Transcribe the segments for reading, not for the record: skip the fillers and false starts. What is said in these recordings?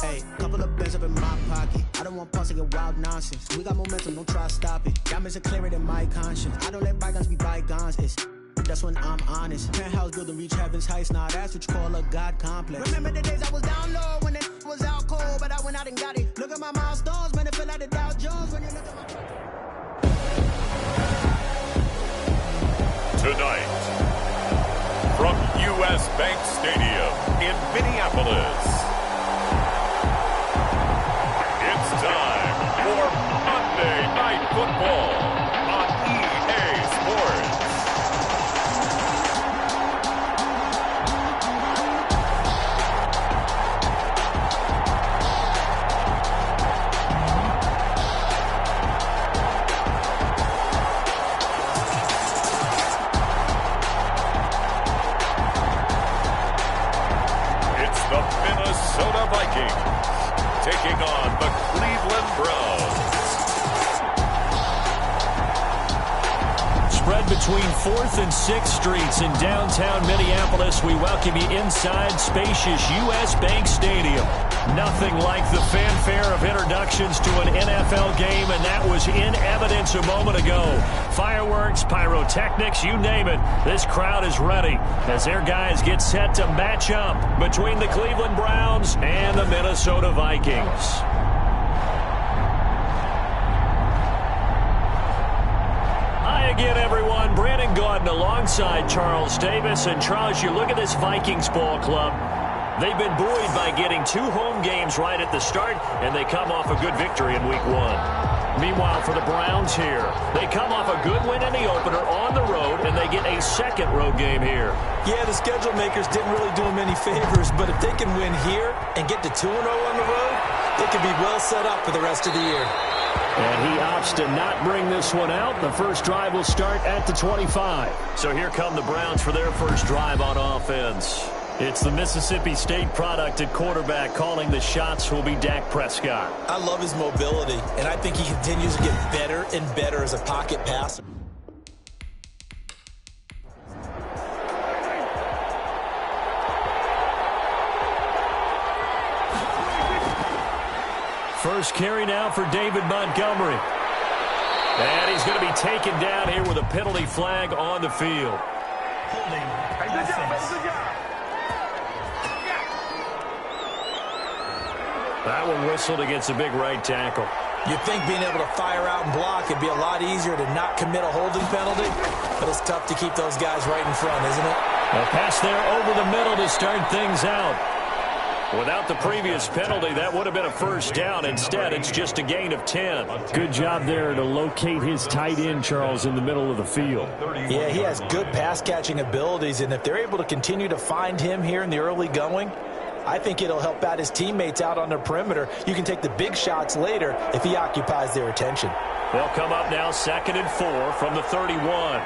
Hey, couple of bins up in my pocket. I don't want pause to get wild nonsense. We got momentum, don't try to stop it. Diamonds are clearer than my conscience. I don't let bygones be bygones. That's when I'm honest. Penthouse building reach heaven's heights. Now that's what you call a God complex. Remember the days I was down low when it was out cold, but I went out and got it. Look at my milestones, man, it feel like the Dow Jones when you look at my... Tonight, from U.S. Bank Stadium in Minneapolis, it's time for Monday Night Football on EA Sports. The Minnesota Vikings taking on the Cleveland Browns. Spread between 4th and 6th Streets in downtown Minneapolis. We welcome you inside spacious U.S. Bank Stadium. Nothing like the fanfare of introductions to an NFL game, and that was in evidence a moment ago. Fireworks, pyrotechnics, you name it. This crowd is ready as their guys get set to match up between the Cleveland Browns and the Minnesota Vikings. Hi again, everyone. Brandon Gaudin alongside Charles Davis. And Charles, you look at this Vikings ball club. They've been buoyed by getting 2 home games right at the start, and they come off a good victory in Week 1. Meanwhile, for the Browns here, they come off a good win in the opener on the road, and they get a second road game here. Yeah, the schedule makers didn't really do them any favors, but if they can win here and get to 2-0 on the road, they could be well set up for the rest of the year. And he opts to not bring this one out. The first drive will start at the 25. So here come the Browns for their first drive on offense. It's the Mississippi State product at quarterback calling the shots will be Dak Prescott. I love his mobility, and I think he continues to get better and better as a pocket passer. First carry now for David Montgomery. And he's going to be taken down here with a penalty flag on the field. Holding. Good job, good job. That one whistled against a big right tackle. You'd think being able to fire out and block would be a lot easier to not commit a holding penalty, but it's tough to keep those guys right in front, isn't it? A pass there over the middle to start things out. Without the previous penalty, that would have been a first down. Instead, it's just a gain of 10. Good job there to locate his tight end, Charles, in the middle of the field. Yeah, he has good pass-catching abilities, and if they're able to continue to find him here in the early going, I think it'll help out his teammates out on their perimeter. You can take the big shots later if he occupies their attention. They'll come up now 2nd and 4 from the 31.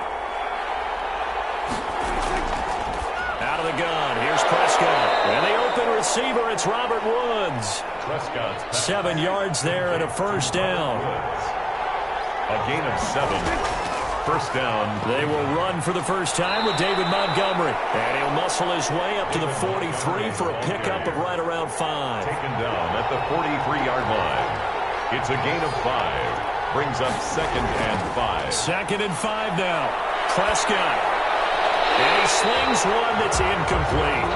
Out of the gun, here's Prescott. And the open receiver, it's Robert Woods. 7 yards there and a first down. A gain of 7. First down. They will run for the first time with David Montgomery. And he'll muscle his way up to the 43 for a pickup of right around 5. Taken down at the 43-yard line. It's a gain of 5. Brings up 2nd and 5. 2nd and 5 now. Prescott. And he slings one that's incomplete.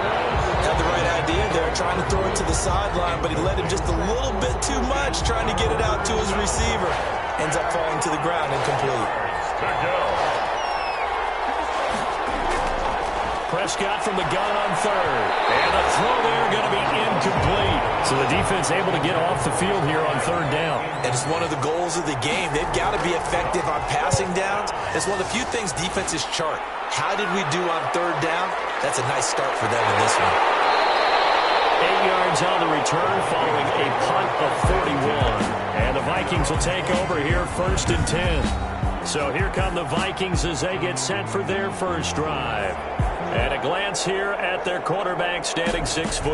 Had the right idea there, trying to throw it to the sideline, but he let him just a little bit too much, trying to get it out to his receiver. Ends up falling to the ground, incomplete. Prescott from the gun on 3rd. And the throw there going to be incomplete. So the defense able to get off the field here on 3rd down. And it's one of the goals of the game. They've got to be effective on passing downs. It's one of the few things defenses chart. How did we do on 3rd down? That's a nice start for them in this one. 8 yards on the return following a punt of 41. And the Vikings will take over here 1st and 10. So here come the Vikings as they get set for their first drive. And a glance here at their quarterback standing 6'3".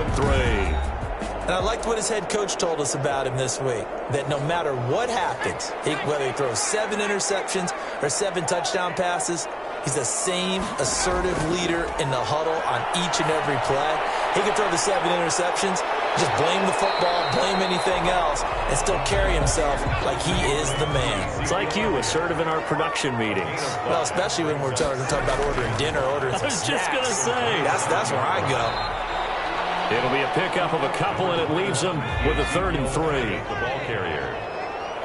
And I liked what his head coach told us about him this week, that no matter what happens, whether he throws 7 interceptions or 7 touchdown passes, he's the same assertive leader in the huddle on each and every play. He can throw the 7 interceptions, Just blame the football, blame anything else, and still carry himself like he is the man. It's like you, assertive in our production meetings. Well, especially when we're talking about ordering dinner, ordering some I was just going to snacks. say. That's where I go. It'll be a pickup of a couple, and it leaves them with a 3rd and 3. The ball carrier.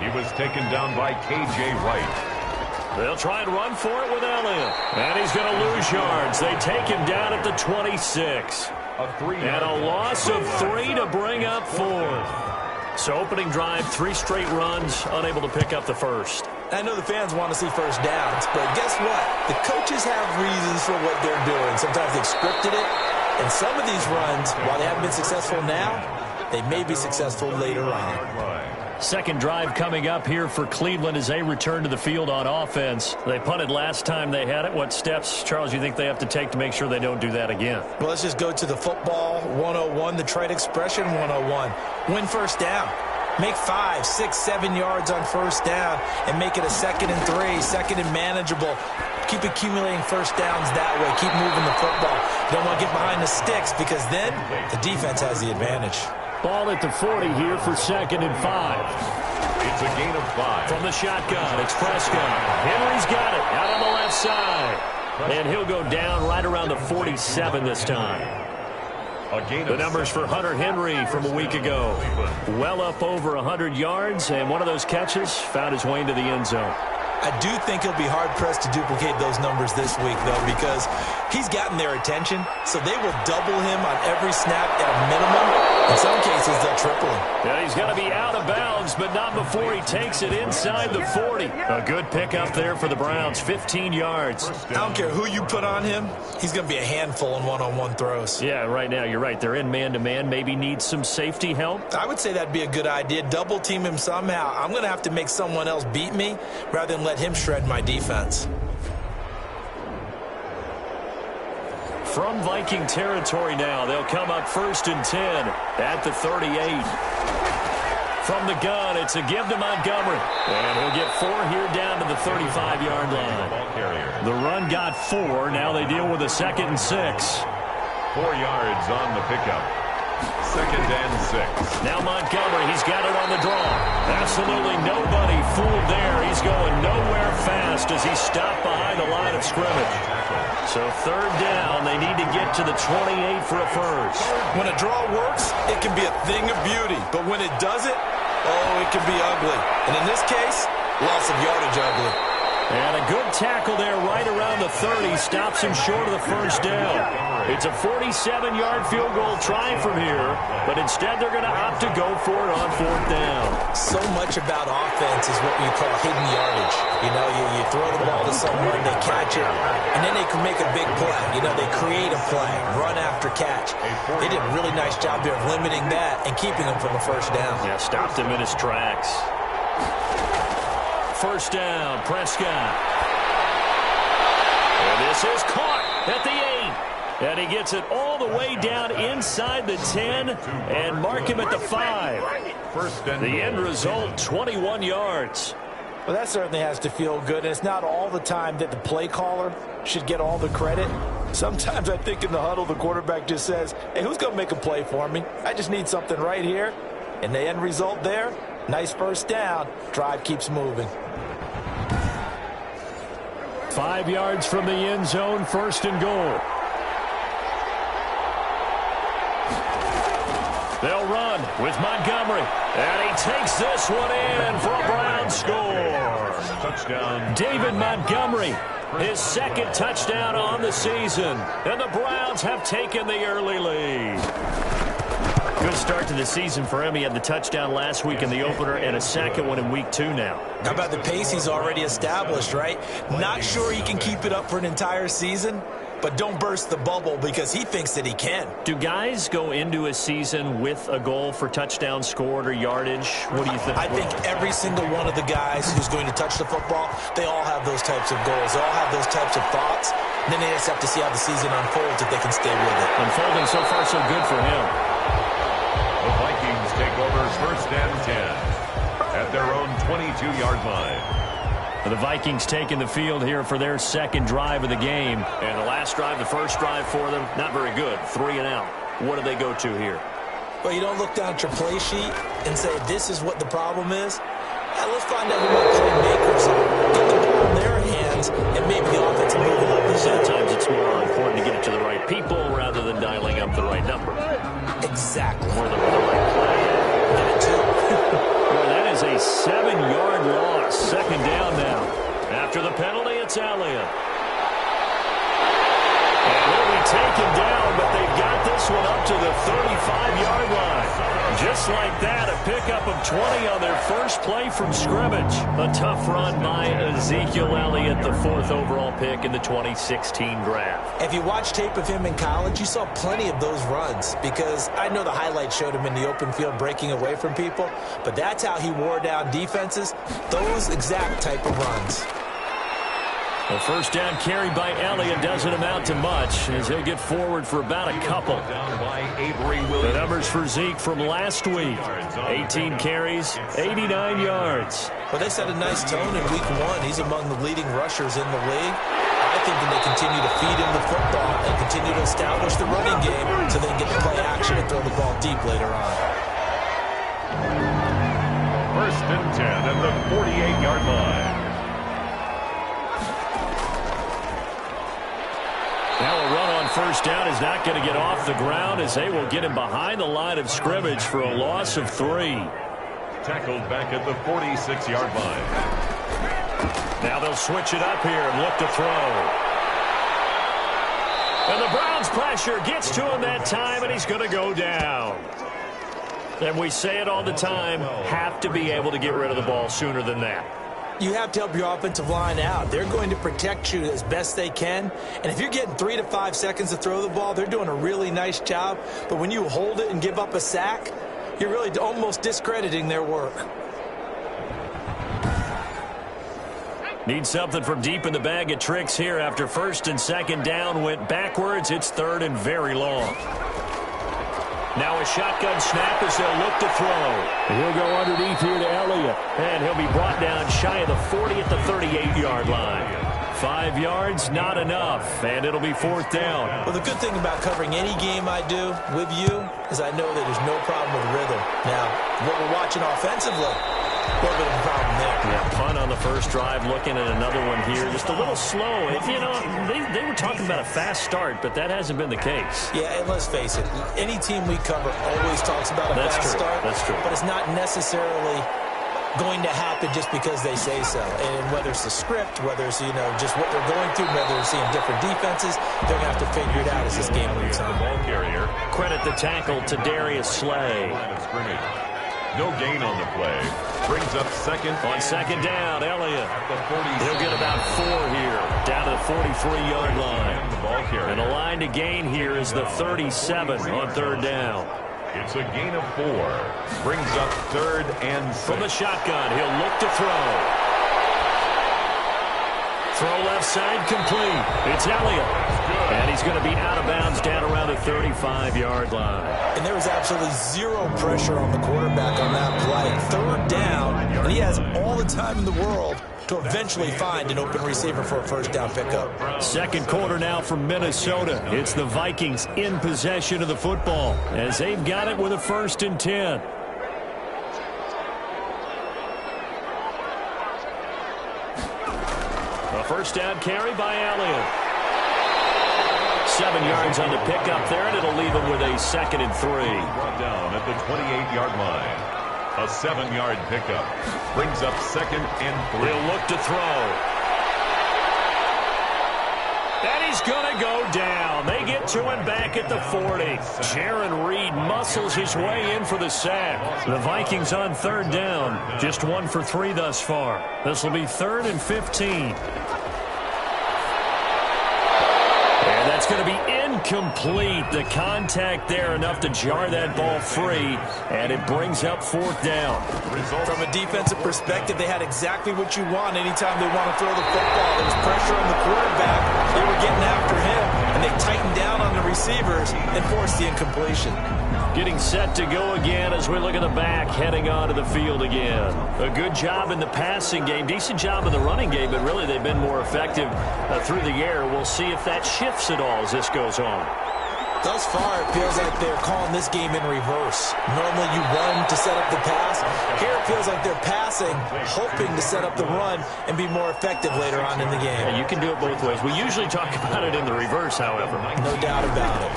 He was taken down by K.J. Wright. They'll try and run for it with Elliott. And he's going to lose yards. They take him down at the 26. And a loss of 3 to bring up 4. So opening drive, 3 straight runs, unable to pick up the first. I know the fans want to see first downs, but guess what? The coaches have reasons for what they're doing. Sometimes they've scripted it. And some of these runs, while they haven't been successful now, they may be successful later on. Second drive coming up here for Cleveland as they return to the field on offense. They punted last time they had it. What steps, Charles, you think they have to take to make sure they don't do that again? Well, let's just go to the football 101, the trade expression 101. Win first down. Make 5, 6, 7 yards on first down and make it a 2nd and 3, 2nd and manageable. Keep accumulating first downs that way. Keep moving the football. Don't want to get behind the sticks because then the defense has the advantage. Ball at the 40 here for 2nd and 5. It's a gain of 5. From the shotgun, it's Prescott. Henry's got it out on the left side. And he'll go down right around the 47 this time. The numbers for Hunter Henry from a week ago. Well up over 100 yards, and one of those catches found his way into the end zone. I do think he'll be hard-pressed to duplicate those numbers this week, though, because he's gotten their attention, so they will double him on every snap at a minimum. In some cases, they'll triple him. Yeah, he's going to be out of bounds, but not before he takes it inside the 40. A good pickup there for the Browns, 15 yards. I don't care who you put on him, he's going to be a handful in one-on-one throws. Yeah, right now, you're right. They're in man-to-man, maybe need some safety help. I would say that'd be a good idea. Double team him somehow. I'm going to have to make someone else beat me rather than let him shred my defense. From Viking territory now, they'll come up 1st and 10 at the 38. From the gun, it's a give to Montgomery. And he'll get 4 here down to the 35-yard line. The run got 4. Now they deal with a 2nd and 6. 4 yards on the pickup. 2nd and 6. Now Montgomery, he's got it on the draw. Absolutely nobody fooled there. He's going nowhere fast as he's stopped behind the line of scrimmage. So 3rd down, they need to get to the 28 for a first. When a draw works, it can be a thing of beauty. But when it doesn't, oh, it can be ugly. And in this case, loss of yardage ugly. And a good tackle there right around the 30. Stops him short of the first down. It's a 47-yard field goal try from here, but instead they're going to opt to go for it on 4th down. So much about offense is what we call hidden yardage. You know, you throw the ball to someone, they catch it, and then they can make a big play. You know, they create a play, run after catch. They did a really nice job there of limiting that and keeping him from a first down. Yeah, stopped him in his tracks. First down, Prescott. And this is caught at the 8. And he gets it all the way down inside the 10 and mark him at the 5. The end result, 21 yards. Well, that certainly has to feel good. And it's not all the time that the play caller should get all the credit. Sometimes I think in the huddle, the quarterback just says, hey, who's going to make a play for me? I just need something right here. And the end result there, nice first down. Drive keeps moving. 5 yards from the end zone, 1st and goal. They'll run with Montgomery. And he takes this one in for a Brown score. Touchdown. David Montgomery, his 2nd touchdown on the season. And the Browns have taken the early lead. Good start to the season for him. He had the touchdown last week in the opener and a 2nd one in week 2 now. How about the pace he's already established, right? Not sure he can keep it up for an entire season, but don't burst the bubble because he thinks that he can. Do guys go into a season with a goal for touchdowns scored or yardage? What do you think? I think every single one of the guys who's going to touch the football, they all have those types of goals. They all have those types of thoughts. And then they just have to see how the season unfolds if they can stay with it. Unfolding so far so good for him. The Vikings take over 1st and 10 at their own 22-yard line. The Vikings taking the field here for their 2nd drive of the game. And the last drive, the first drive for them, not very good. 3 and out. What do they go to here? Well, you don't look down at your play sheet and say, this is what the problem is. Let's find out who my playmakers are. Get the ball in their hands, and maybe the offense will move a little bit. Sometimes it's more important to get it to the right people rather than dialing up the right number. Exactly. Or the right play. That too. Well, that is a 7-yard loss. Second down now. After the penalty, it's Elliott. And he'll be taken down, but they've got this one up to the 35-yard line. Just like that, a pickup of 20 on their first play from scrimmage. A tough run by Ezekiel Elliott, the 4th overall pick in the 2016 draft. If you watch tape of him in college, you saw plenty of those runs because I know the highlights showed him in the open field breaking away from people, but that's how he wore down defenses, those exact type of runs. The first down carry by Elliott doesn't amount to much as he'll get forward for about a couple. The numbers for Zeke from last week: 18 carries, 89 yards. Well, they set a nice tone in week 1. He's among the leading rushers in the league. I think that they continue to feed him the football and continue to establish the running game so they can get the play action and throw the ball deep later on. First and 10 at the 48-yard line. Now a run on first down is not going to get off the ground as they will get him behind the line of scrimmage for a loss of 3. Tackled back at the 46-yard line. Now they'll switch it up here and look to throw. And the Browns' pressure gets to him that time, and he's going to go down. And we say it all the time, have to be able to get rid of the ball sooner than that. You have to help your offensive line out. They're going to protect you as best they can. And if you're getting 3 to 5 seconds to throw the ball, they're doing a really nice job. But when you hold it and give up a sack, you're really almost discrediting their work. Need something from deep in the bag of tricks here after first and second down went backwards. It's third and very long. Now a shotgun snap as they'll look to throw. He'll go underneath here to Elliott. And he'll be brought down shy of the 40 at the 38-yard line. 5 yards, not enough. And it'll be fourth down. Well, the good thing about covering any game I do with you is I know that there's no problem with rhythm. Now, what we're watching offensively, a little bit of a problem there. Yeah, punt on the first drive, looking at another one here. Just a little slow. You know, they were talking about a fast start, but that hasn't been the case. Yeah, and let's face it, any team we cover always talks about a fast start. That's true. But it's not necessarily going to happen just because they say so. And whether it's the script, whether it's, just what they're going through, whether they're seeing different defenses, they're going to have to figure it out as this game moves on. Ball carrier. Credit the tackle to Darius Slay. No gain on the play. Brings up second. On second down, Elliott. He'll get about 4 here. Down to the 43-yard line. And the line to gain here is the 37 on third down. It's a gain of 4. Brings up third and 6. From the shotgun, he'll look to throw. Throw left side complete. It's Elliott. And he's going to be out of bounds down around the 35-yard line. And there was absolutely zero pressure on the quarterback on that play. Third down, and he has all the time in the world to eventually find an open receiver for a first down pickup. Second quarter now from Minnesota. It's the Vikings in possession of the football as they've got it with a 1st and 10. A first down carry by Elliott. 7 yards on the pickup there, and it'll leave him with a 2nd and 3. Brought down at the 28-yard line. A 7-yard pickup. Brings up 2nd and 3. He'll look to throw. And he's going to go down. They get to him back at the 40. Jaron Reed muscles his way in for the sack. The Vikings on third down. Just 1 for 3 thus far. This will be 3rd and 15. And that's going to be incomplete. The contact there enough to jar that ball free, and it brings up 4th down. From a defensive perspective, they had exactly what you want anytime they want to throw the football. There was pressure on the quarterback. They were getting after him, and they tightened down on the receivers and forced the incompletion. Getting set to go again as we look at the back, heading onto the field again. A good job in the passing game, decent job in the running game, but really they've been more effective through the air. We'll see if that shifts at all as this goes on. Thus far, it feels like they're calling this game in reverse. Normally you run to set up the pass. Here it feels like they're passing, hoping to set up the run and be more effective later on in the game. Yeah, you can do it both ways. We usually talk about it in the reverse, however. No doubt about it.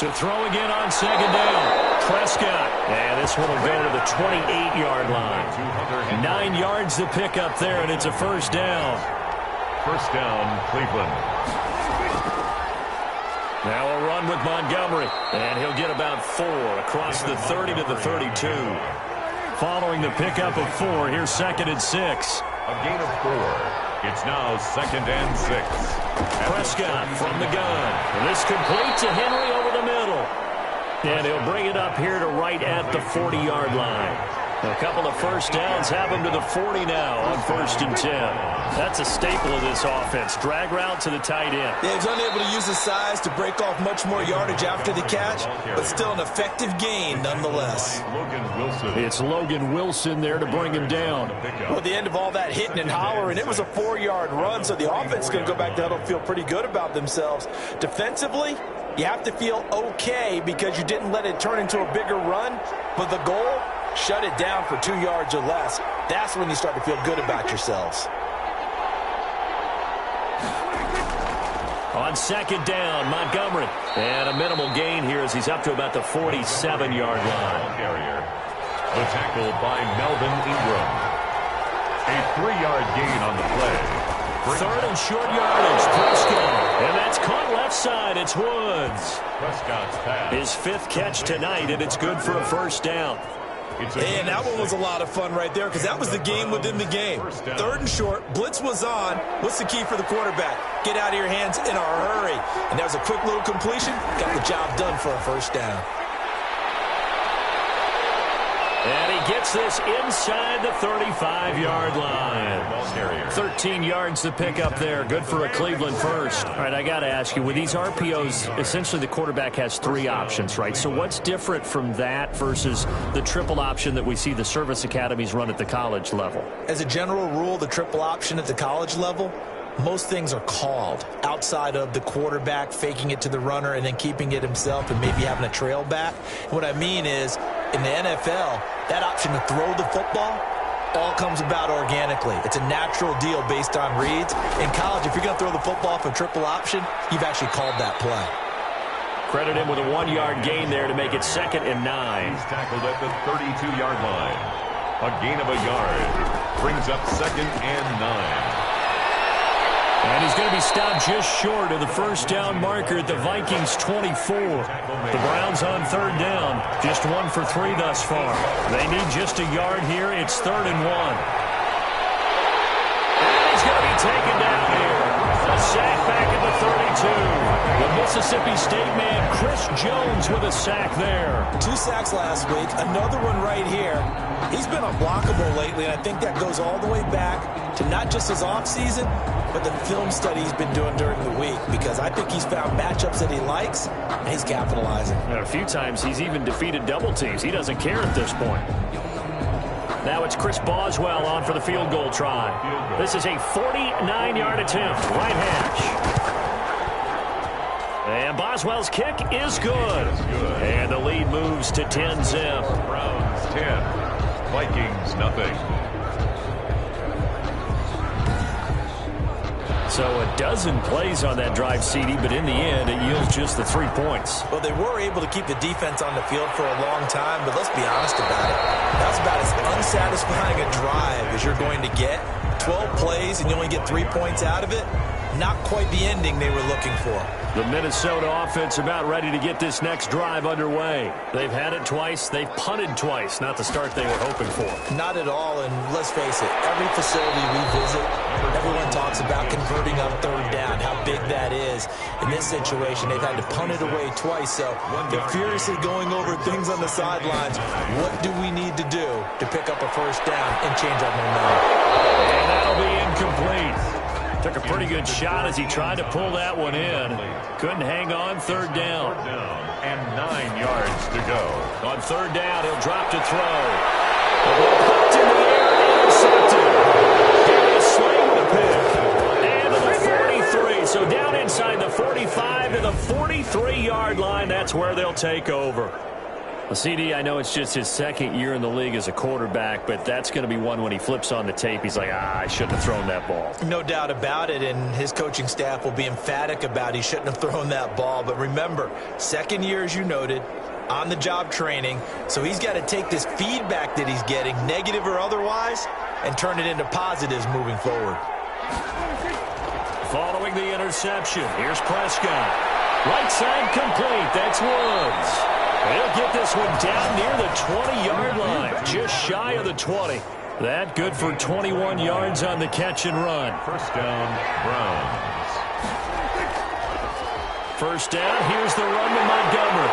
To throw again on second down. Prescott. And this one will go to the 28-yard line. 9 yards to pick up there, and it's a first down. First down, Cleveland. Now a run with Montgomery. And he'll get about 4 across the 30 to the 32. Following the pickup of 4, here's 2nd and 6. A gain of 4. It's now 2nd and 6. Prescott from the gun. And this complete to Henry over the middle. And he'll bring it up here to right at the 40-yard line. A couple of first downs have him to the 40 now on 1st and 10. That's a staple of this offense. Drag route to the tight end. Yeah, he's unable to use his size to break off much more yardage after the catch, but still an effective gain nonetheless. It's Logan Wilson there to bring him down. Well, at the end of all that hitting and hollering, it was a 4-yard run, so the offense is going to go back to huddle and feel pretty good about themselves. Defensively, you have to feel okay because you didn't let it turn into a bigger run, but the goal, shut it down for 2 yards or less. That's when you start to feel good about yourselves. On 2nd down, Montgomery. And a minimal gain here as he's up to about the 47-yard line. Carrier. The tackle by Melvin Ingram. A 3-yard gain on the play. 3rd and short yardage, Prescott. And that's caught left side. It's Woods. Prescott's pass. His 5th catch tonight, and it's good for a first down. And that one was a lot of fun right there because that was the game within the game. 3rd and short, blitz was on. What's the key for the quarterback? Get out of your hands in a hurry. And that was a quick little completion. Got the job done for a first down. And he gets this inside the 35-yard line. 13 yards to pick up there. Good for a Cleveland first. All right, I got to ask you, with these RPOs, essentially the quarterback has 3 options, right? So what's different from that versus the triple option that we see the service academies run at the college level? As a general rule, the triple option at the college level, most things are called outside of the quarterback faking it to the runner and then keeping it himself and maybe having a trail back. What I mean is, in the NFL, that option to throw the football all comes about organically. It's a natural deal based on reads. In college, if you're going to throw the football for triple option, you've actually called that play. Credit him with a 1-yard gain there to make it 2nd and 9. He's tackled at the 32-yard line. A gain of a yard. Brings up 2nd and 9. And he's going to be stopped just short of the first down marker at the Vikings 24. The Browns on 3rd down. Just 1 for 3 thus far. They need just a yard here. It's 3rd and 1. And he's going to be taken down here. A sack back at the 32. The Mississippi State man, Chris Jones, with a sack there. 2 sacks last week. Another one right here. He's been unblockable lately, and I think that goes all the way back to not just his offseason, but the film study he's been doing during the week, because I think he's found matchups that he likes, and he's capitalizing. And a few times he's even defeated double teams. He doesn't care at this point. Now it's Chris Boswell on for the field goal try. This is a 49-yard attempt, right hash. And Boswell's kick is good. And the lead moves to 10-zip. Browns 10. Vikings nothing. So a dozen plays on that drive, CD, but in the end, it yields just the 3 points. Well, they were able to keep the defense on the field for a long time, but let's be honest about it. That's about as unsatisfying a drive as you're going to get. 12 plays and you only get 3 points out of it. Not quite the ending they were looking for. The Minnesota offense about ready to get this next drive underway. They've had it twice. They've punted twice. Not the start they were hoping for. Not at all, and let's face it, every facility we visit, everyone talks about converting on 3rd down, how big that is. In this situation, they've had to punt it away twice, so they're furiously going over things on the sidelines. What do we need to do to pick up a first down and change our momentum? And that'll be incomplete. Took a pretty good shot as he tried to pull that one in. Couldn't hang on. 3rd down. And 9 yards to go. On 3rd down, he'll drop to throw. The ball popped in the air and intercepted. Harris Slade with a pick. And to the 43. So down inside the 45 to the 43-yard take over. Well, CD, I know it's just his second year in the league as a quarterback, but that's going to be one when he flips on the tape. He's like, I shouldn't have thrown that ball. No doubt about it, and his coaching staff will be emphatic about he shouldn't have thrown that ball. But remember, second year, as you noted, on-the-job training, so he's got to take this feedback that he's getting, negative or otherwise, and turn it into positives moving forward. Following the interception, here's Prescott. Right side complete. That's Woods. He'll get this one down near the 20-yard line, just shy of the 20. That good for 21 yards on the catch and run. First down, Browns. First down, here's the run to Montgomery.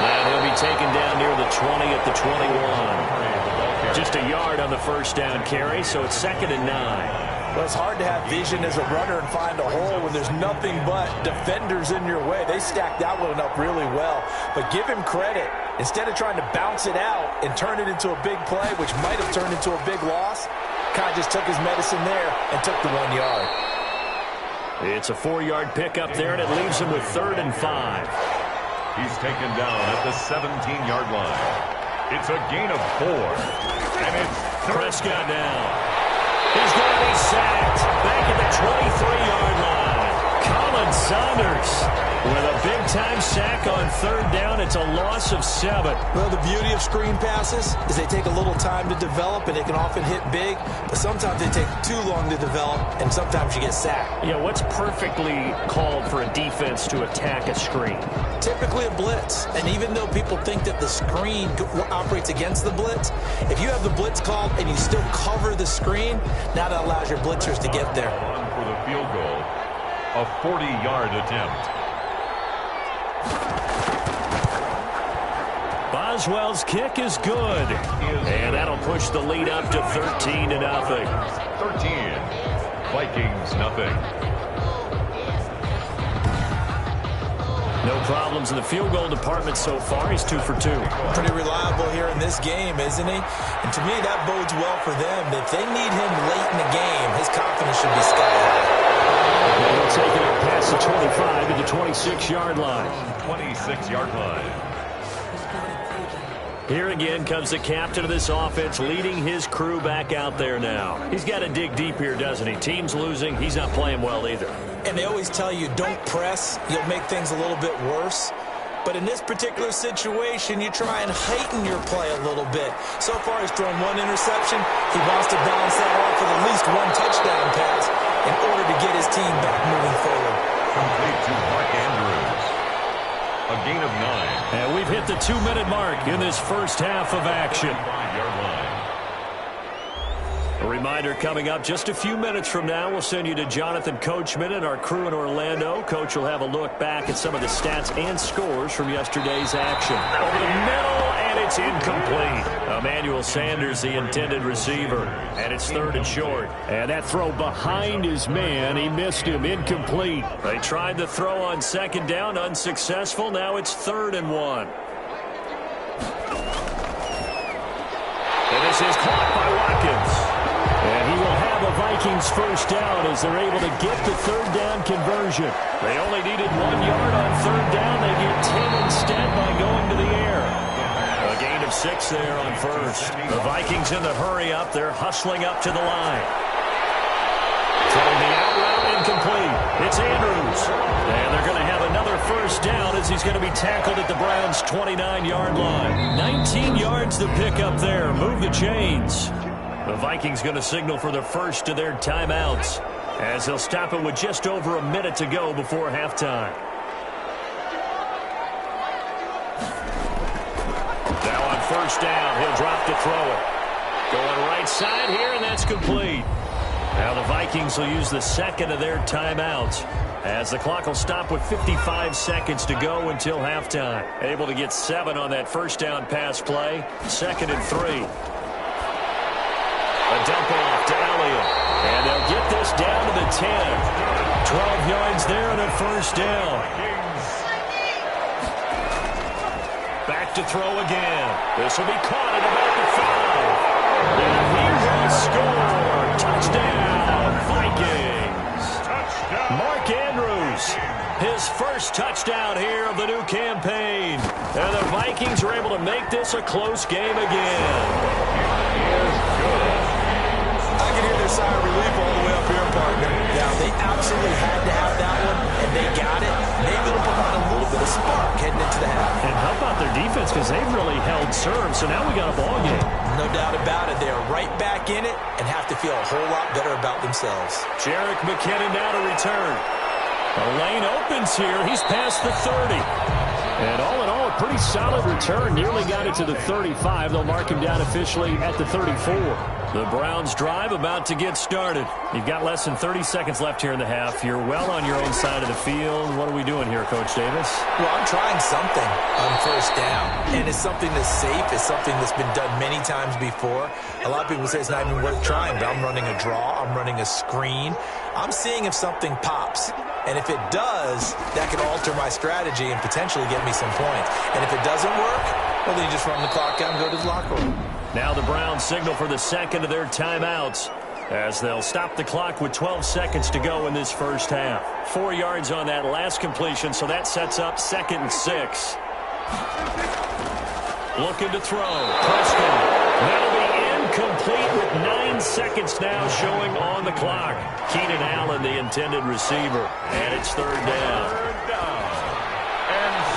And he'll be taken down near the 20 at the 21. Just a yard on the first down carry, so it's 2nd and 9. Well, it's hard to have vision as a runner and find a hole when there's nothing but defenders in your way. They stacked that one up really well. But give him credit. Instead of trying to bounce it out and turn it into a big play, which might have turned into a big loss, kind of just took his medicine there and took the 1 yard. It's a 4-yard pickup there, and it leaves him with 3rd and 5. He's taken down at the 17-yard line. It's a gain of 4. And it's Prescott down. He's going to be sacked back at the 23-yard line. Colin Saunders with a big-time sack on 3rd down. It's a loss of 7. Well, the beauty of screen passes is they take a little time to develop, and they can often hit big, but sometimes they take too long to develop, and sometimes you get sacked. Yeah, what's perfectly called for a defense to attack a screen? Typically a blitz, and even though people think that the screen operates against the blitz, if you have the blitz called and you still cover the screen, now that allows your blitzers to get there. For the field goal, a 40-yard attempt. Boswell's kick is good, and that'll push the lead up to 13-0. 13. Vikings, nothing. No problems in the field goal department so far. He's 2 for 2. Pretty reliable here in this game, isn't he? And to me, that bodes well for them. If they need him late in the game, his confidence should be sky high. And they'll take it up past the 25 to the 26-yard line. 26-yard line. Here again comes the captain of this offense, leading his crew back out there now. He's got to dig deep here, doesn't he? Team's losing. He's not playing well either. And they always tell you, don't press. You'll make things a little bit worse. But in this particular situation, you try and heighten your play a little bit. So far, he's thrown 1 interception. He wants to balance that off with at least 1 touchdown pass in order to get his team back moving forward. Complete to Mark Andrews. A gain of 9. And we've hit the 2-minute mark in this first half of action. 5-yard line. A reminder coming up just a few minutes from now. We'll send you to Jonathan Coachman and our crew in Orlando. Coach will have a look back at some of the stats and scores from yesterday's action. Over the middle, and it's incomplete. Emmanuel Sanders, the intended receiver. And it's 3rd and short. And that throw behind his man, he missed him. Incomplete. They tried the throw on 2nd down, unsuccessful. Now it's 3rd and 1. And this is caught by Watkins. And he will have a Vikings first down as they're able to get the 3rd down conversion. They only needed 1 yard on 3rd down. They get 10 instead by going to the air. A gain of 6 there on 1st. The Vikings in the hurry up. They're hustling up to the line. Throwing the out route incomplete. It's Andrews. And they're going to have another first down as he's going to be tackled at the Browns' 29-yard line. 19 yards to pick up there. Move the chains. The Vikings going to signal for the first of their timeouts as they'll stop it with just over a minute to go before halftime. Now on first down, he'll drop to throw it. Going right side here, and that's complete. Now the Vikings will use the 2nd of their timeouts as the clock will stop with 55 seconds to go until halftime. Able to get 7 on that first down pass play. 2nd and 3. A dump off to Elliott. And they'll get this down to the 10. 12 yards there and a first down. Back to throw again. This will be caught at about the 5. And he will score. Touchdown, Vikings. Touchdown. Mark Andrews, his first touchdown here of the new campaign. And the Vikings are able to make this a close game again. I can hear their sigh of relief all the way up here, partner. Now, they absolutely had to have that one, and they got it. Maybe it'll provide a little bit of spark heading into the half. And how about their defense, because they've really held serve, so now we got a ball game. No doubt about it. They are right back in it and have to feel a whole lot better about themselves. Jerick McKinnon now to return. The lane opens here. He's past the 30. And all in all, a pretty solid return. Nearly got it to the 35. They'll mark him down officially at the 34. The Browns drive about to get started. You've got less than 30 seconds left here in the half. You're well on your own side of the field. What are we doing here, Coach Davis? Well, I'm trying something on first down. And it's something that's safe. It's something that's been done many times before. A lot of people say it's not even worth trying, but I'm running a draw. I'm running a screen. I'm seeing if something pops. And if it does, that could alter my strategy and potentially get me some points. And if it doesn't work, well, then you just run the clock out and go to the locker room. Now the Browns signal for the second of their timeouts as they'll stop the clock with 12 seconds to go in this first half. 4 yards on that last completion, so that sets up 2nd and 6. Looking to throw. Preston. That'll be incomplete with 9 seconds now showing on the clock. Keenan Allen, the intended receiver. And it's 3rd down.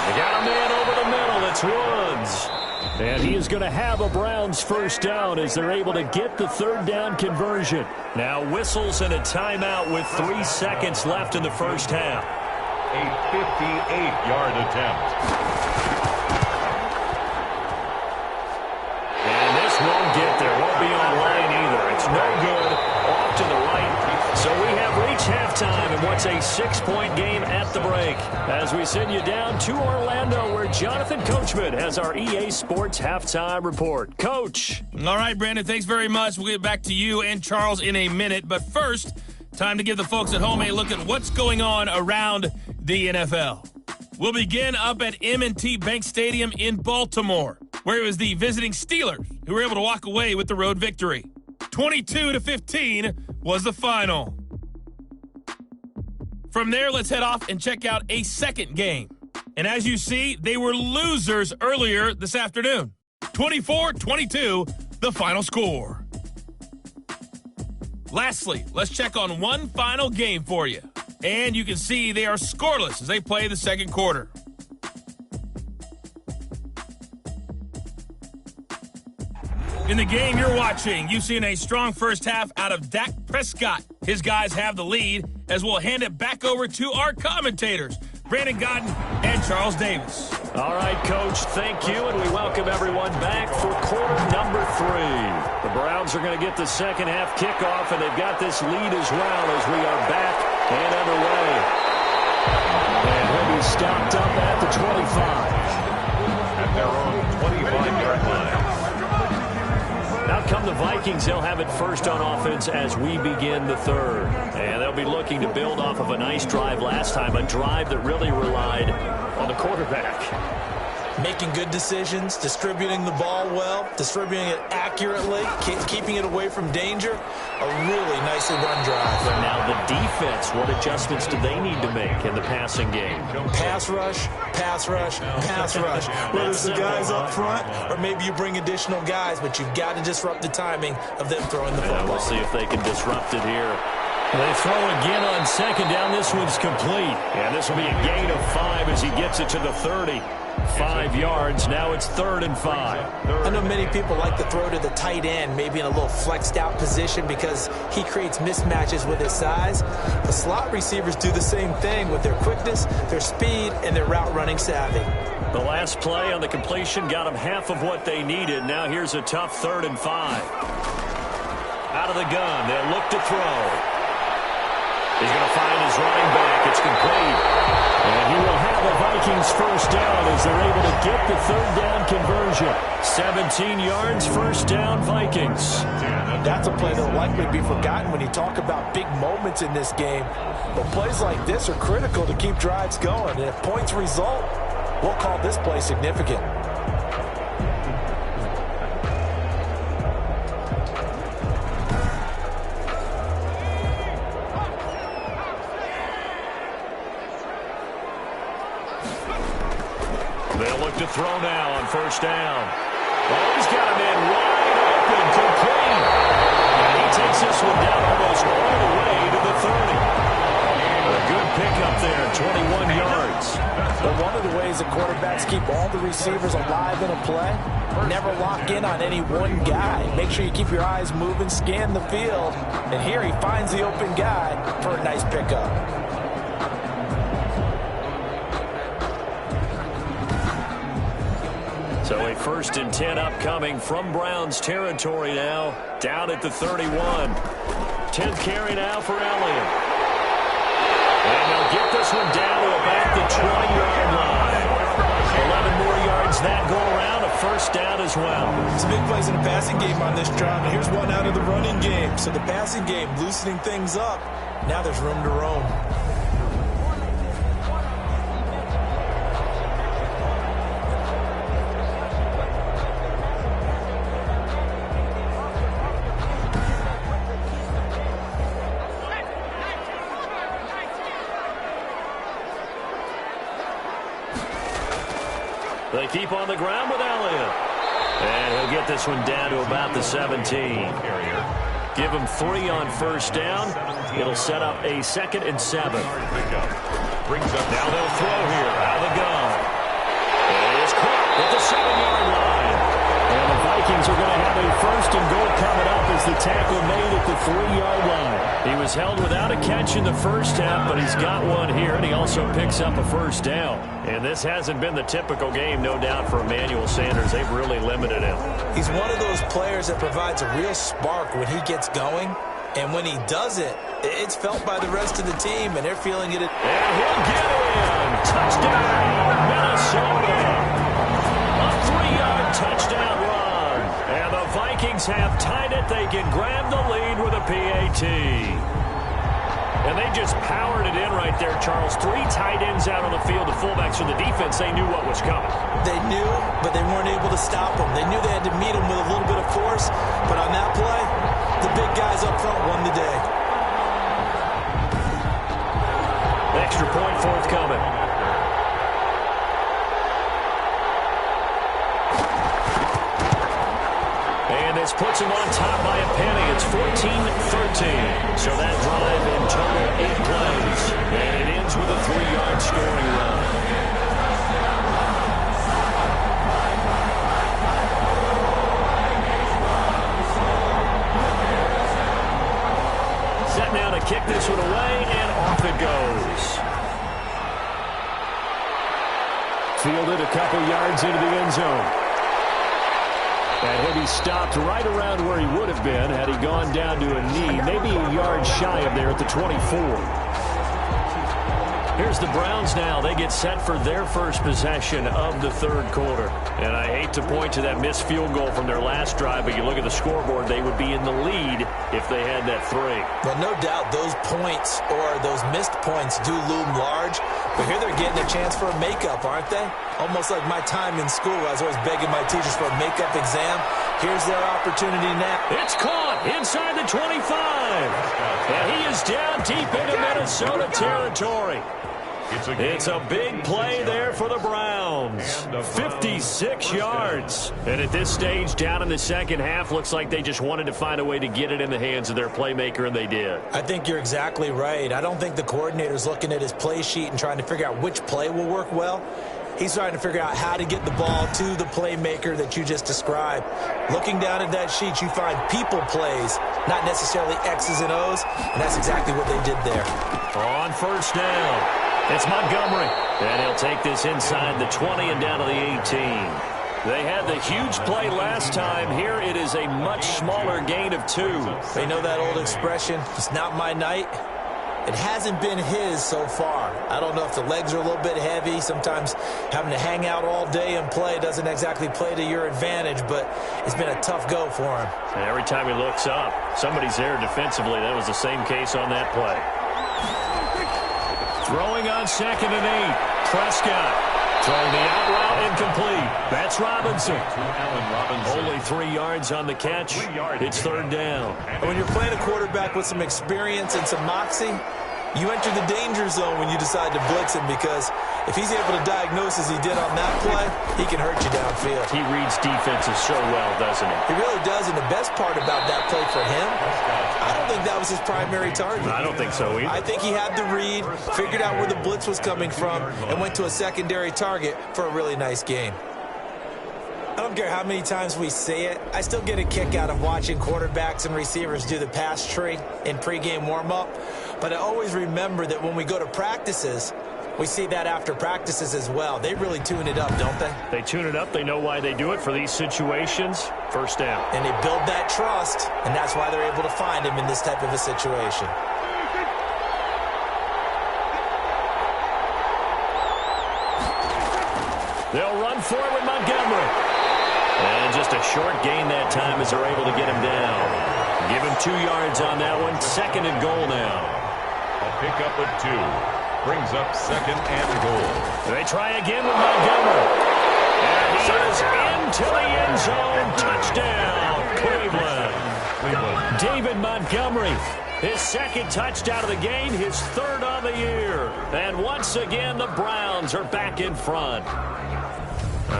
They got a man over the middle. It's Woods. And he is going to have a Browns first down as they're able to get the 3rd down conversion. Now whistles and a timeout with 3 seconds left in the first half. A 58-yard attempt. And this won't get there. Won't be online either. It's no good. Off to the right. So we have reached halftime in what's a 6-point game at the break. As we send you down to Orlando, where Jonathan Coachman has our EA Sports Halftime Report. Coach. All right, Brandon, thanks very much. We'll get back to you and Charles in a minute. But first, time to give the folks at home a look at what's going on around the NFL. We'll begin up at M&T Bank Stadium in Baltimore, where it was the visiting Steelers who were able to walk away with the road victory. 22-15 was the final. From there, let's head off and check out a second game. And as you see, they were losers earlier this afternoon. 24-22, the final score. Lastly, let's check on one final game for you. And you can see they are scoreless as they play the second quarter. In the game you're watching, you've seen a strong first half out of Dak Prescott. His guys have the lead as we'll hand it back over to our commentators, Brandon Godden and Charles Davis. All right, Coach, thank you, and we welcome everyone back for quarter number 3. The Browns are going to get the second half kickoff, and they've got this lead as well as we are back and underway. And he'll be stopped up at the 25. At their own 25-yard line. Out come the Vikings. They'll have it first on offense as we begin the third. And they'll be looking to build off of a nice drive last time, a drive that really relied on the quarterback. Making good decisions, distributing the ball well, distributing it accurately, keeping it away from danger. A really nicely run drive. But now the defense, what adjustments do they need to make in the passing game? Pass rush, pass rush, pass rush. Whether it's the guys up front or maybe you bring additional guys, but you've got to disrupt the timing of them throwing the football. We'll see if they can disrupt it here. They throw again on second down. This one's complete. And this will be a gain of 5 as he gets it to the 30. 5 yards. Now it's 3rd and 5. I know many people like to throw to the tight end, maybe in a little flexed out position because he creates mismatches with his size. The slot receivers do the same thing with their quickness, their speed, and their route running savvy. The last play on the completion got them half of what they needed. Now here's a tough 3rd and 5. Out of the gun. They'll look to throw. He's going to find his running back. It's complete. And he will have the Vikings first down as they're able to get the 3rd down conversion. 17 yards, first down, Vikings. That's a play that will likely be forgotten when you talk about big moments in this game. But plays like this are critical to keep drives going. And if points result, we'll call this play significant. to throw now on first down. Oh, he's got a man wide open, complete. And he takes this one down almost all the way to the 30. A good pickup there, 21 yards. But one of the ways the quarterbacks keep all the receivers alive in a play, never lock in on any one guy. Make sure you keep your eyes moving, scan the field. And here he finds the open guy for a nice pickup. So a 1st and 10 upcoming from Browns territory now, down at the 31. 10th carry now for Elliott. And they'll get this one down to about the 20-yard line. 11 more yards that go around, a first down as well. Some big plays in the passing game on this drive, and here's one out of the running game. So the passing game loosening things up. Now there's room to roam. They keep on the ground with Elliott. And he'll get this one down to about the 17. Give him 3 on first down. It'll set up a 2nd and 7. Brings up. Now they'll throw here out of the gun. And it is caught at the 7-yard line. And the Vikings are going to have a 1st and goal coming up as the tackle made at the 3-yard line. He was held without a catch in the first half, but he's got one here, and he also picks up a first down. And this hasn't been the typical game, no doubt, for Emmanuel Sanders. They've really limited him. He's one of those players that provides a real spark when he gets going. And when he does it, it's felt by the rest of the team, and they're feeling it. And he'll get in. Touchdown, Minnesota. A 3-yard touchdown run. And the Vikings have tied it. They can grab the lead with a PAT. And they just powered it in right there, Charles. 3 tight ends out on the field. The fullbacks for the defense, they knew what was coming. They knew, but they weren't able to stop them. They knew they had to meet them with a little bit of force. But on that play, the big guys up front won the day. Extra point forthcoming. And this puts him on top by a penny. It's 14-13. So that drive in total 8 plays. And it ends with a 3-yard scoring run. Set now to kick this one away, and off it goes. Fielded a couple yards into the end zone. And he'll be stopped right around where he would have been had he gone down to a knee, maybe a yard shy of there at the 24. Here's the Browns now. They get set for their first possession of the 3rd quarter. And I hate to point to that missed field goal from their last drive, but you look at the scoreboard, they would be in the lead if they had that 3. Well, no doubt those points or those missed points do loom large. But here they're getting a chance for a makeup, aren't they? Almost like my time in school. I was always begging my teachers for a makeup exam. Here's their opportunity now. It's caught inside the 25. And he is down deep into Minnesota territory. It's a big play there for the Browns. 56 yards. And at this stage, down in the second half, looks like they just wanted to find a way to get it in the hands of their playmaker, and they did. I think you're exactly right. I don't think the coordinator's looking at his play sheet and trying to figure out which play will work well. He's trying to figure out how to get the ball to the playmaker that you just described. Looking down at that sheet, you find people plays, not necessarily X's and O's, and that's exactly what they did there. On first down. It's Montgomery, and he'll take this inside the 20 and down to the 18. They had the huge play last time. Here it is a much smaller gain of 2. They know that old expression, it's not my night. It hasn't been his so far. I don't know if the legs are a little bit heavy. Sometimes having to hang out all day and play doesn't exactly play to your advantage, but it's been a tough go for him. And every time he looks up, somebody's there defensively. That was the same case on that play. Throwing on 2nd and 8. Prescott throwing the out route incomplete. That's Robinson. Only 3 yards on the catch. It's 3rd down. When you're playing a quarterback with some experience and some moxie, you enter the danger zone when you decide to blitz him because if he's able to diagnose as he did on that play, he can hurt you downfield. He reads defenses so well, doesn't he? He really does, and the best part about that play for him, I don't think that was his primary target. I don't think so either. I think he had the read, figured out where the blitz was coming from, and went to a secondary target for a really nice game. I don't care how many times we say it, I still get a kick out of watching quarterbacks and receivers do the pass tree in pregame warm-up. But I always remember that when we go to practices, we see that after practices as well. They really tune it up, don't they? They tune it up. They know why they do it for these situations. First down. And they build that trust, and that's why they're able to find him in this type of a situation. They'll run for it with Montgomery. And just a short gain that time as they're able to get him down. Give him 2 yards on that one. 2nd and goal now. A pickup of 2. Brings up 2nd and goal. They try again with Montgomery. And he is into the end zone. Touchdown, Cleveland. David Montgomery, his 2nd touchdown of the game, his 3rd on the year. And once again, the Browns are back in front.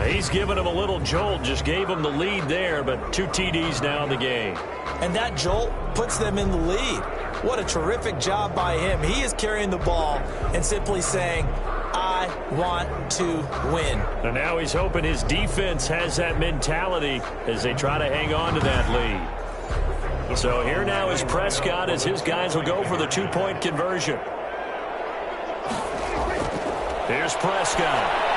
He's given him a little jolt, just gave him the lead there, but 2 TDs now in the game. And that jolt puts them in the lead. What a terrific job by him. He is carrying the ball and simply saying, I want to win. And now he's hoping his defense has that mentality as they try to hang on to that lead. So here now is Prescott as his guys will go for the 2-point conversion. Here's Prescott.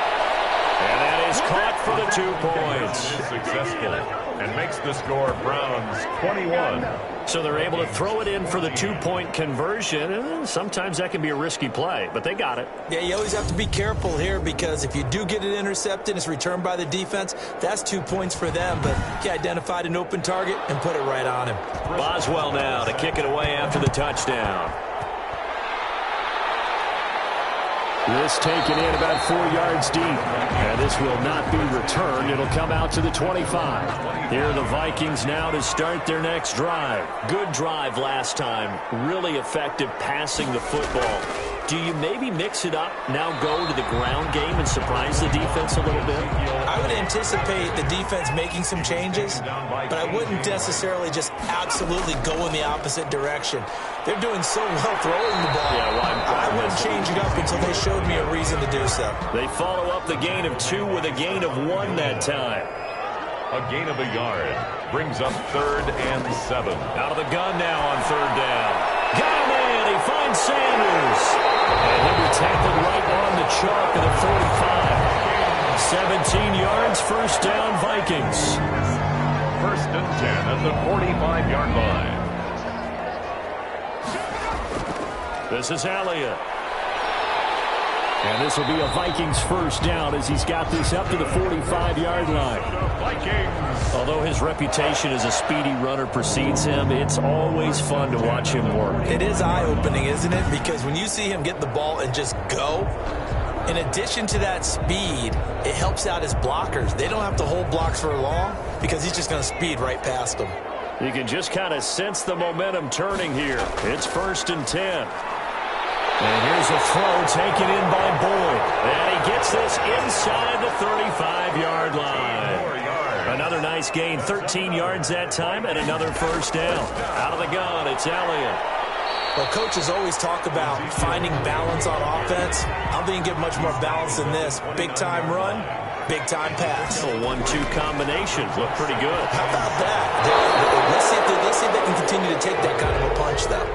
And that is caught for the 2 points. Successful and makes the score Browns 21. So they're able to throw it in for the 2-point conversion. Sometimes that can be a risky play, but they got it. Yeah, you always have to be careful here because if you do get it intercepted, it's returned by the defense, that's 2 points for them. But he identified an open target and put it right on him. Boswell now to kick it away after the touchdown. This taken in about 4 yards deep. And this will not be returned. It'll come out to the 25. Here are the Vikings now to start their next drive. Good drive last time. Really effective passing the football. Do you maybe mix it up, now go to the ground game and surprise the defense a little bit? I would anticipate the defense making some changes, but I wouldn't necessarily just absolutely go in the opposite direction. They're doing so well throwing the ball. I wouldn't change it up until they showed me a reason to do so. They follow up the gain of 2 with a gain of 1 that time. A gain of a yard brings up 3rd and 7. Out of the gun now on 3rd down. Got him in. He finds Sanders. And he'll be tackled right on the chalk of the 45. 17 yards, 1st down, Vikings. 1st and 10 at the 45-yard line. This is Elliott. And this will be a Vikings 1st down as he's got this up to the 45-yard line. Vikings. Although his reputation as a speedy runner precedes him, it's always fun to watch him work. It is eye-opening, isn't it? Because when you see him get the ball and just go, in addition to that speed, it helps out his blockers. They don't have to hold blocks for long because he's just going to speed right past them. You can just kind of sense the momentum turning here. It's 1st and 10. And here's a throw taken in by Boyd. And he gets this inside the 35-yard line. Another nice gain, 13 yards that time, and another 1st down. Out of the gun, it's Elliott. Well, coaches always talk about finding balance on offense. I don't think you can get much more balance than this. Big-time run, big-time pass. A 1-2 combination. Look pretty good. How about that? Let's see if they can continue to take that kind of a punch, though.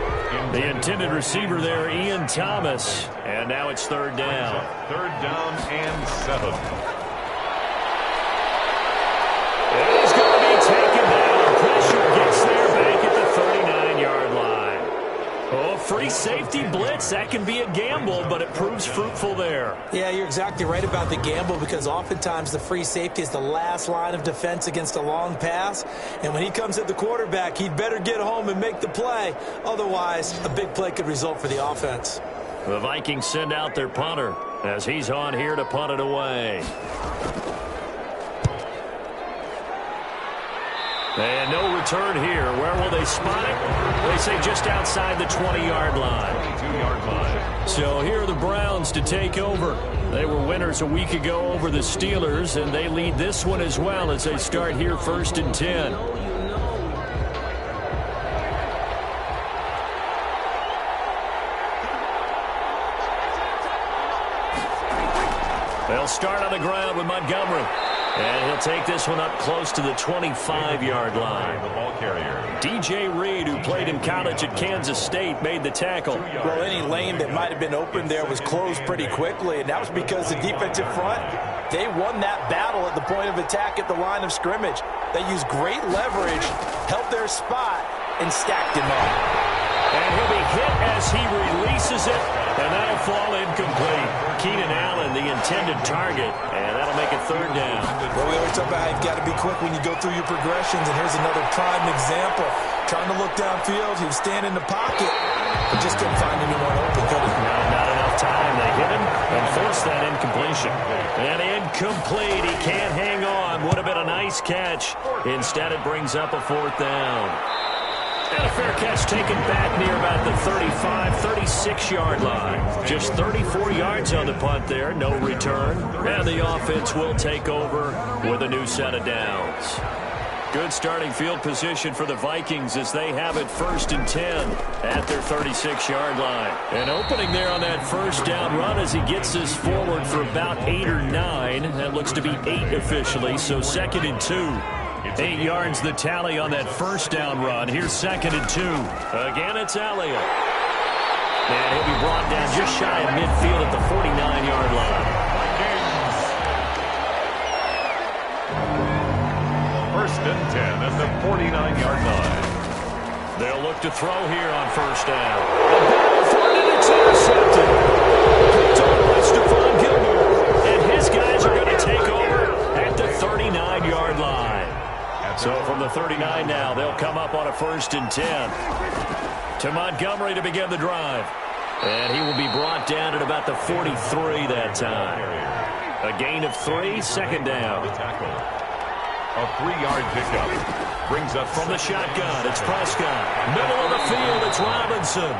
The intended receiver there, Ian Thomas. And now it's 3rd down. 3rd down and 7. He's going to be taken down. Pressure gets there back at the 39-yard line. Oh, free safety blitz. That can be a gamble, but it proves fruitful there. Yeah, you're exactly right about the gamble because oftentimes the free safety is the last line of defense against a long pass. And when he comes at the quarterback, he'd better get home and make the play. Otherwise, a big play could result for the offense. The Vikings send out their punter as he's on here to punt it away. And no return here. Where will they spot it? They say just outside the 20-yard line. 22-yard line. So here are the Browns to take over. They were winners a week ago over the Steelers, and they lead this one as well as they start here 1st and 10. They'll start on the ground with Montgomery. And he'll take this one up close to the 25-yard line. The ball carrier. DJ Reed, who played in college at Kansas State, made the tackle. Well, any lane that might have been open there was closed pretty quickly, and that was because the defensive front, they won that battle at the point of attack at the line of scrimmage. They used great leverage, held their spot, and stacked him up. And he'll be hit as he releases it, and that'll fall incomplete. Keenan Allen, the intended target, and that'll make it 3rd down. Well, we always talk about how you've got to be quick when you go through your progressions, and here's another prime example. Trying to look downfield, he was standing in the pocket, but just couldn't find anyone open, could he? No, not enough time. They hit him and forced that incompletion. And incomplete. He can't hang on. Would have been a nice catch. Instead, it brings up a 4th down. And a fair catch taken back near about the 35, 36-yard line. Just 34 yards on the punt there, no return. And the offense will take over with a new set of downs. Good starting field position for the Vikings as they have it 1st and 10 at their 36-yard line. An opening there on that 1st down run as he gets this forward for about 8 or 9. That looks to be 8 officially, so 2nd and 2. 8 yards the tally on that 1st down run. Here's 2nd and 2. Again, it's Elliott. And he'll be brought down just shy of midfield at the 49-yard line. 1st and 10 at the 49-yard line. They'll look to throw here on 1st down. A battle for it, and it's intercepted. Picked up by Stephon Gilmore. And his guys are going to take over at the 39-yard line. So from the 39 now, they'll come up on a 1st and 10. To Montgomery to begin the drive. And he will be brought down at about the 43 that time. A gain of 3, 2nd down. A 3-yard pickup brings up from the shotgun. It's Prescott. Middle of the field, it's Robinson.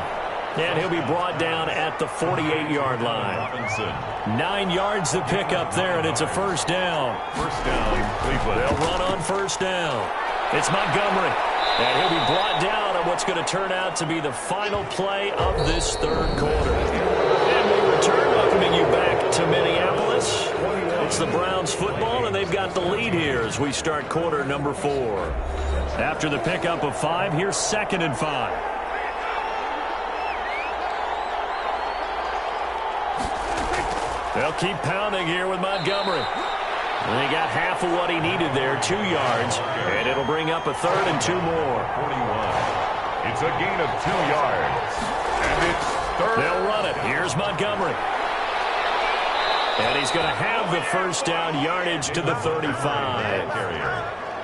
And he'll be brought down at the 48-yard line. Robinson. 9 yards the pickup there, and it's a 1st down. 1st down, Cleveland. They'll run on 1st down. It's Montgomery. And he'll be brought down on what's going to turn out to be the final play of this 3rd quarter. And we return, welcoming you back to Minneapolis. It's the Browns football, and they've got the lead here as we start quarter number 4. After the pickup of 5, here's 2nd and 5. They'll keep pounding here with Montgomery. And he got half of what he needed there, 2 yards. And it'll bring up a 3rd and 2 more. 41. It's a gain of 2 yards. And it's 3rd. They'll run it. Here's Montgomery. And he's going to have the 1st down yardage to the 35.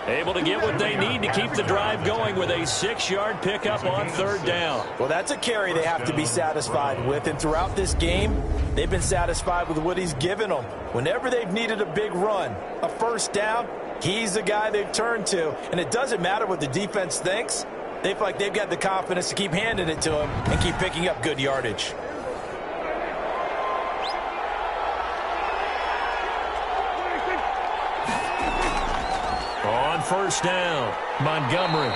Able to get what they need to keep the drive going with a 6-yard pickup on 3rd down. Well, that's a carry they have to be satisfied with. And throughout this game, they've been satisfied with what he's given them. Whenever they've needed a big run, a 1st down, he's the guy they've turned to. And it doesn't matter what the defense thinks. They feel like they've got the confidence to keep handing it to him and keep picking up good yardage. On 1st down, Montgomery.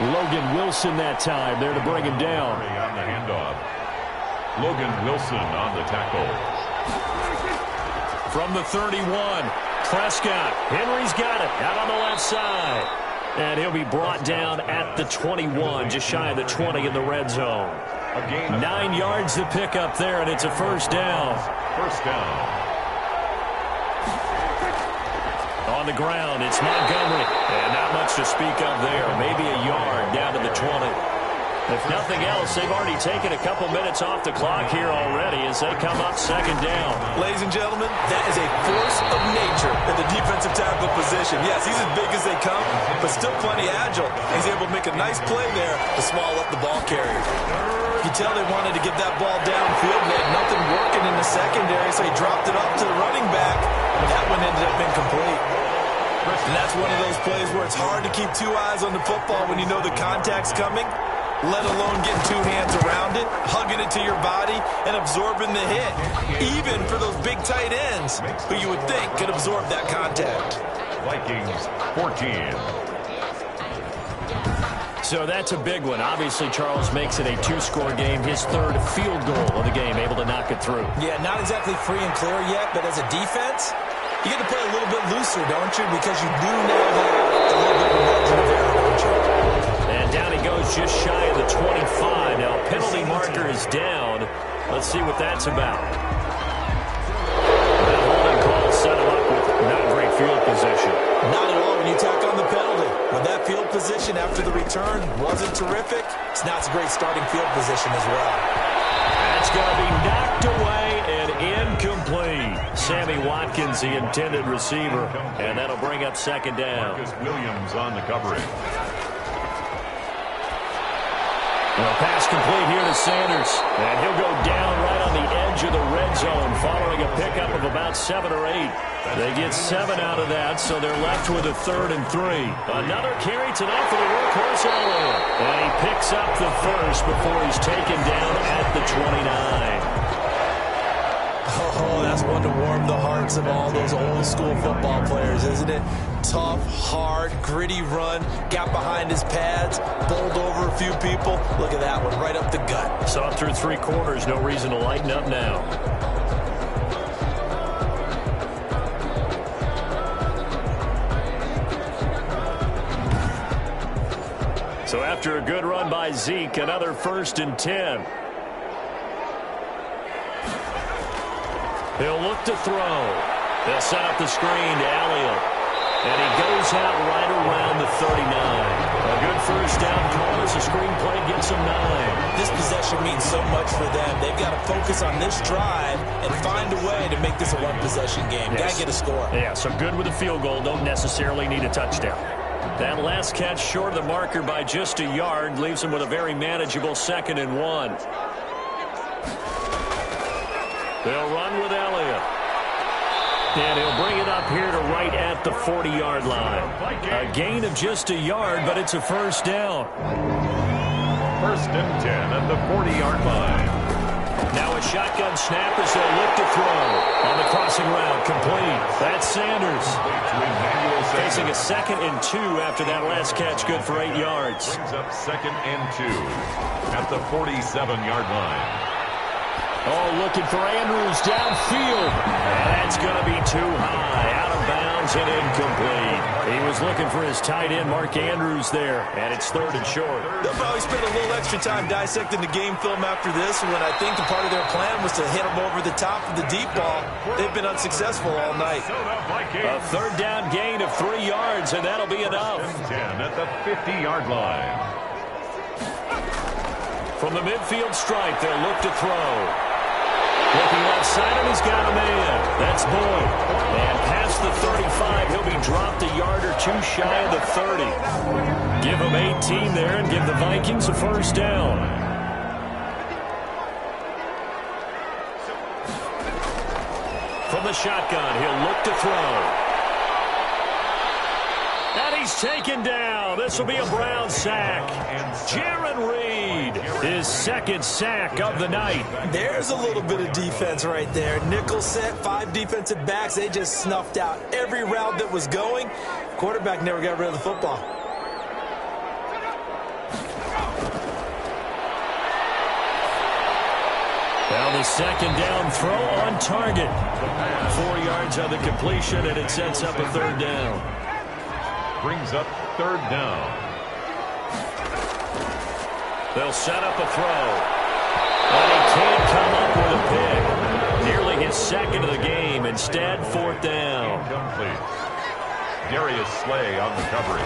Logan Wilson that time there to bring him down. On the handoff. Logan Wilson on the tackle. From the 31, Prescott. Henry's got it out on the left side. And he'll be brought down at the 21, just shy of the 20 in the red zone. 9 yards to pick up there, and it's a 1st down. 1st down. On the ground, it's Montgomery. And not much to speak of there. Maybe a yard down to the 20. If nothing else, they've already taken a couple minutes off the clock here already as they come up 2nd down. Ladies and gentlemen, that is a force of nature in the defensive tackle position. Yes, he's as big as they come, but still plenty agile. He's able to make a nice play there to small up the ball carrier. You can tell they wanted to get that ball downfield. They had nothing working in the secondary, so he dropped it off to the running back. That one ended up incomplete. And that's one of those plays where it's hard to keep two eyes on the football when you know the contact's coming, let alone getting two hands around it, hugging it to your body, and absorbing the hit. Even for those big tight ends who you would think could absorb that contact. Vikings 14. So that's a big one. Obviously, Charles makes it a two-score game. His third field goal of the game, able to knock it through. Yeah, not exactly free and clear yet, but as a defense, you get to play a little bit looser, don't you? Because you do now have a little bit of a margin of error, don't you? And down he goes just shy of the 25. Now, penalty marker is down. Let's see what that's about. That holding call set him up with not great field position. Not at all when you tack on the penalty. When that field position after the return wasn't terrific, it's not a great starting field position as well. That's going to be knocked away and incomplete. Sammy Watkins, the intended receiver, and that'll bring up second down. Marcus Williams on the coverage. Well, pass complete here to Sanders, and he'll go down right on the edge of the red zone following a pickup of about 7 or 8. They get 7 out of that, so they're left with a 3rd and 3. Another carry tonight for the workhorse Elliott, and he picks up the first before he's taken down at the 29. Oh, that's one to warm the hearts of all those old-school football players, isn't it? Tough, hard, gritty run, got behind his pads, bowled over a few people. Look at that one, right up the gut. Saw it through 3 quarters, no reason to lighten up now. So after a good run by Zeke, another 1st and 10. He'll look to throw. They'll set up the screen to Elliott. And he goes out right around the 39. A good first down call as the screen play gets him 9. This possession means so much for them. They've got to focus on this drive and find a way to make this a one-possession game. Yes. Got to get a score. Yeah, so good with a field goal. Don't necessarily need a touchdown. That last catch short of the marker by just a yard leaves him with a very manageable 2nd and 1. They'll run with Elliott. And he'll bring it up here to right at the 40-yard line. A gain of just a yard, but it's a first down. 1st and 10 at the 40-yard line. Now a shotgun snap as they'll look to throw. On the crossing route, complete. That's Sanders. Facing a 2nd and 2 after that last catch, good for 8 yards. Brings up 2nd and 2 at the 47-yard line. Oh, looking for Andrews downfield. And that's going to be too high. Out of bounds and incomplete. He was looking for his tight end, Mark Andrews, there. And it's 3rd and short. They'll probably spend a little extra time dissecting the game film after this when I think a part of their plan was to hit him over the top of the deep ball. They've been unsuccessful all night. A 3rd down gain of 3 yards, and that'll be enough. 10 at the 50-yard line. From the midfield stripe, they'll look to throw. Looking left side, and he's got a man. That's Boyd. And past the 35, he'll be dropped a yard or 2 shy of the 30. Give him 18 there and give the Vikings a first down. From the shotgun, he'll look to throw. And he's taken down. This will be a Brown sack. Jaron Reed, his 2nd sack of the night. There's a little bit of defense right there. Nickel set, 5 defensive backs. They just snuffed out every route that was going. Quarterback never got rid of the football. Now the 2nd down throw on target. 4 yards on the completion, and it sets up a 3rd down. Brings up 3rd down. They'll set up a throw. And he can't come up with a pick. Nearly his 2nd of the game. Instead, 4th down. Incomplete. Darius Slay on the coverage.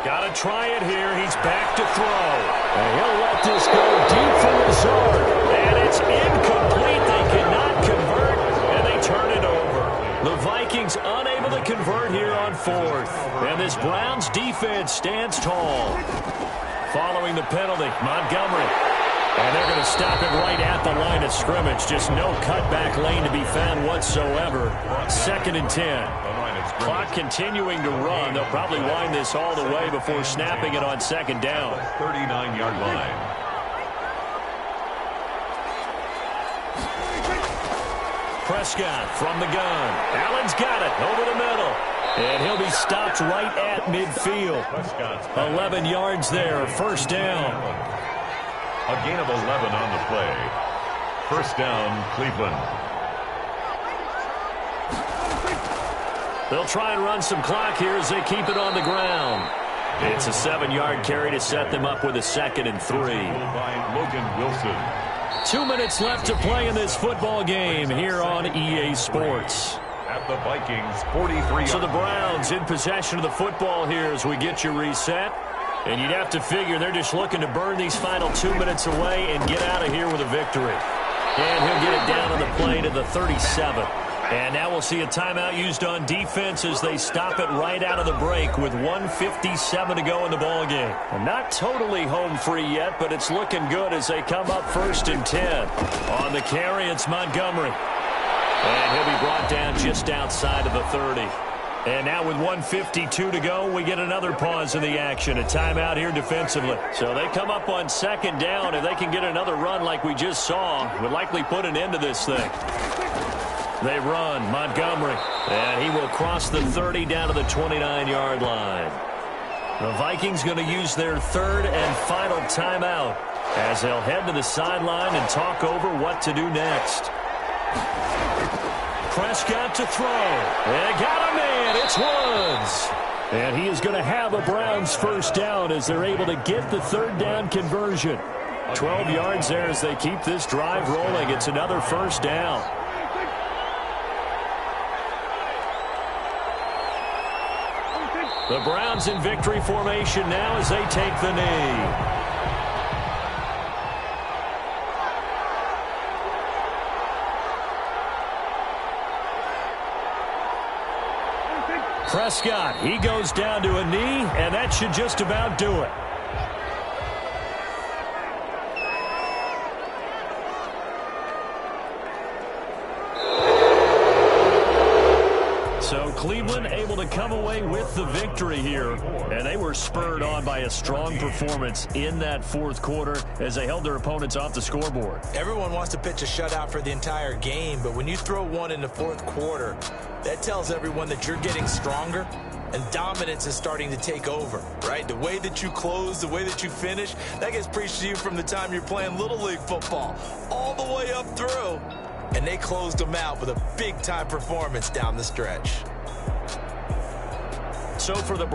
Got to try it here. He's back to throw. And he'll let this go deep for Lazard. And it's incomplete. They cannot convert, and they turn it over. The Vikings unable to convert here on 4th. And this Browns defense stands tall. Following the penalty, Montgomery. And they're going to stop it right at the line of scrimmage. Just no cutback lane to be found whatsoever. 2nd and 10. Clock continuing to run. They'll probably wind this all the way before snapping it on second down. 39-yard line. Prescott from the gun. Allen's got it over the middle. And he'll be stopped right at midfield. 11 yards there, first down. A gain of 11 on the play. First down, Cleveland. They'll try and run some clock here as they keep it on the ground. It's a 7-yard carry to set them up with a 2nd and 3. By Logan Wilson. 2 minutes left to play in this football game here on EA Sports. At the Vikings, 43. So the Browns in possession of the football here as we get you reset. And you'd have to figure they're just looking to burn these final 2 minutes away and get out of here with a victory. And he'll get it down on the play to the 37. And now we'll see a timeout used on defense as they stop it right out of the break with 1:57 to go in the ballgame. And not totally home free yet, but it's looking good as they come up 1st and 10. On the carry, it's Montgomery. And he'll be brought down just outside of the 30. And now with 1:52 to go, we get another pause in the action. A timeout here defensively. So they come up on 2nd down. If they can get another run like we just saw, would likely put an end to this thing. They run, Montgomery. And he will cross the 30 down to the 29-yard line. The Vikings going to use their 3rd and final timeout as they'll head to the sideline and talk over what to do next. Prescott to throw. And got a man. It's Woods. And he is going to have a Browns first down as they're able to get the 3rd down conversion. 12 yards there as they keep this drive rolling. It's another first down. The Browns in victory formation now as they take the knee. Prescott, he goes down to a knee, and that should just about do it. So Cleveland able to come away with the victory here, and they were spurred on by a strong performance in that 4th quarter as they held their opponents off the scoreboard. Everyone wants to pitch a shutout for the entire game, but when you throw one in the 4th quarter, that tells everyone that you're getting stronger and dominance is starting to take over, right? The way that you close, the way that you finish, that gets preached to you from the time you're playing Little League football all the way up through. And they closed them out with a big-time performance down the stretch. So for the